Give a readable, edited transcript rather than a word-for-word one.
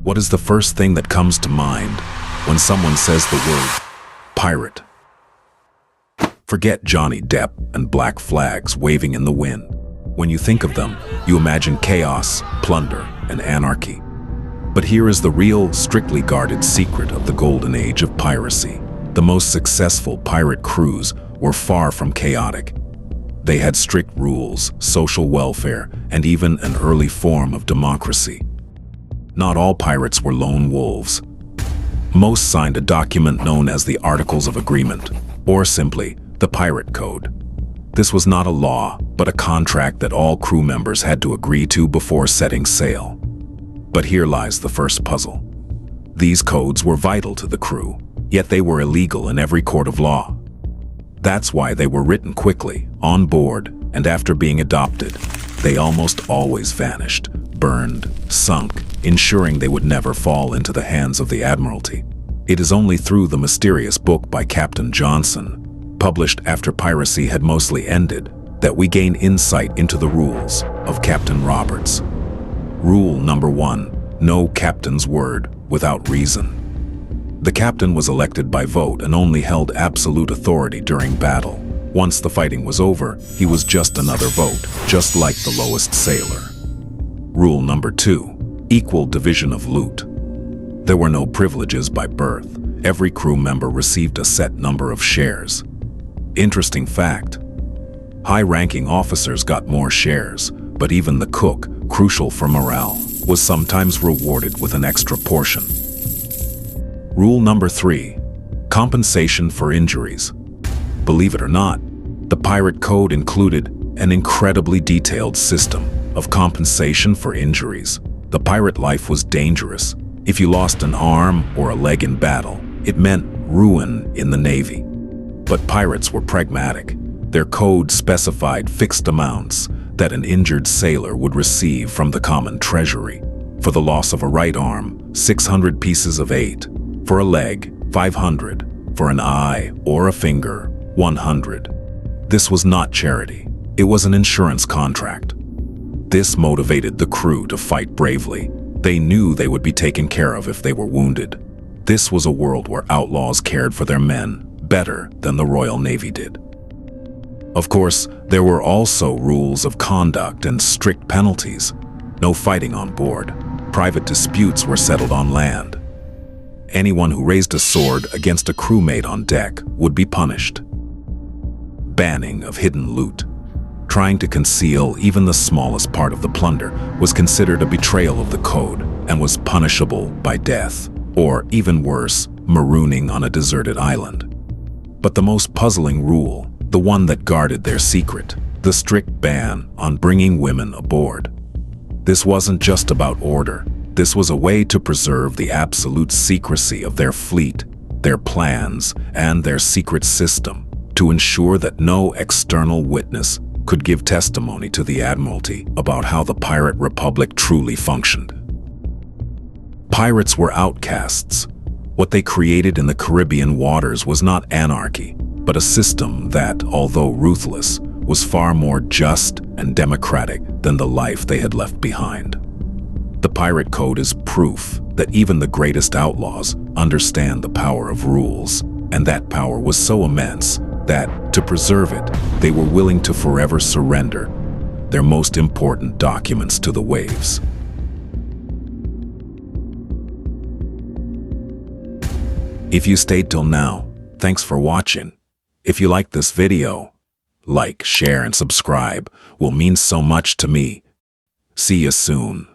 What is the first thing that comes to mind when someone says the word pirate? Forget Johnny Depp and black flags waving in the wind. When you think of them, you imagine chaos, plunder, and anarchy. But here is the real, strictly guarded secret of the golden age of piracy. The most successful pirate crews were far from chaotic. They had strict rules, social welfare, and even an early form of democracy. Not all pirates were lone wolves. Most signed a document known as the Articles of Agreement, or simply the Pirate Code. This was not a law, but a contract that all crew members had to agree to before setting sail. But here lies the first puzzle. These codes were vital to the crew, yet they were illegal in every court of law. That's why they were written quickly, on board, and after being adopted, they almost always vanished, burned, sunk, ensuring they would never fall into the hands of the Admiralty. It is only through the mysterious book by Captain Johnson, published after piracy had mostly ended, that we gain insight into the rules of Captain Roberts. Rule number 1, no captain's word without reason. The captain was elected by vote and only held absolute authority during battle. Once the fighting was over, he was just another vote, just like the lowest sailor. Rule number 2, equal division of loot. There were no privileges by birth. Every crew member received a set number of shares. Interesting fact, high-ranking officers got more shares, but even the cook, crucial for morale, was sometimes rewarded with an extra portion. Rule number 3, compensation for injuries. Believe it or not, the Pirate Code included an incredibly detailed system of compensation for injuries. The pirate life was dangerous. If you lost an arm or a leg in battle, it meant ruin in the Navy. But pirates were pragmatic. Their code specified fixed amounts that an injured sailor would receive from the common treasury. For the loss of a right arm, 600 pieces of 8. For a leg, 500. For an eye or a finger, 100. This was not charity. It was an insurance contract. This motivated the crew to fight bravely. They knew they would be taken care of if they were wounded. This was a world where outlaws cared for their men better than the Royal Navy did. Of course, there were also rules of conduct and strict penalties. No fighting on board. Private disputes were settled on land. Anyone who raised a sword against a crewmate on deck would be punished. Banning of hidden loot. Trying to conceal even the smallest part of the plunder was considered a betrayal of the code and was punishable by death, or even worse, marooning on a deserted island. But the most puzzling rule, the one that guarded their secret, the strict ban on bringing women aboard. This wasn't just about order. This was a way to preserve the absolute secrecy of their fleet, their plans, and their secret system, to ensure that no external witness could give testimony to the Admiralty about how the Pirate Republic truly functioned. Pirates were outcasts. What they created in the Caribbean waters was not anarchy, but a system that, although ruthless, was far more just and democratic than the life they had left behind. The Pirate Code is proof that even the greatest outlaws understand the power of rules, and that power was so immense that, to preserve it, they were willing to forever surrender their most important documents to the waves. If you stayed till now, thanks for watching. If you liked this video, like, share, and subscribe will mean so much to me. See you soon.